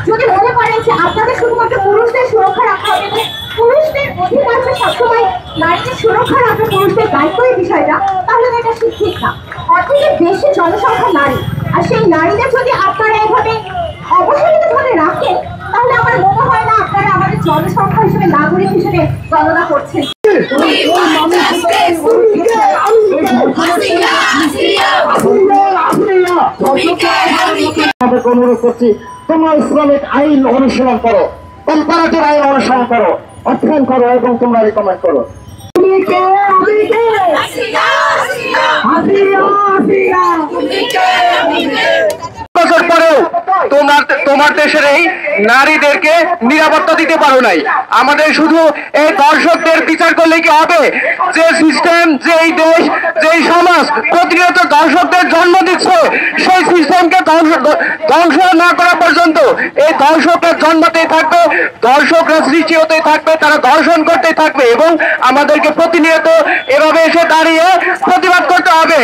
যদি মনে করেন যে আপনাদের শুধুমাত্র পুরুষদের সুরক্ষা রাখা হবে, পুরুষদের অধিকার যে সবসময় নারীদের সুরক্ষা রাখা পুরুষদের দায়িত্ব এই বিষয়টা, তাহলে এটা ঠিক না। অর্থাৎ বেশি জনসংখ্যা নারী, আর সেই নারীদের যদি আপনারা এভাবে অবহেলিত ভাবে রাখেন, তাহলে আমার মনে হয় না আপনারা আমাদের জনসংখ্যা হিসেবে নাগরিক হিসেবে গণনা করছেন। অনুরোধ করছি, তোমরা ইসলামিক আইন অনুশীলন করো, কম্পারেটিভ আইন অনুসরণ করো, অধ্যয়ন করো এবং তোমরা রিকমেন্ড করো। বছর পরেও তোমার দেশের এই নারীদেরকে নিরাপত্তা দিতে পারো নাই। আমাদের শুধু এই দর্শকদের বিচার করলে কি হবে? যে সিস্টেম, যে এই দেশ, যে সমাজ প্রতিনিয়ত দর্শকদের জন্ম দিচ্ছে, সেই সিস্টেমকে ধ্বংস না করা পর্যন্ত এই দর্শকের জন্মতেই থাকবে, দর্শকরা সৃষ্টি হতেই থাকবে, তারা দর্শন করতেই থাকবে এবং আমাদেরকে প্রতিনিয়ত এভাবে এসে দাঁড়িয়ে প্রতিবাদ করতে হবে।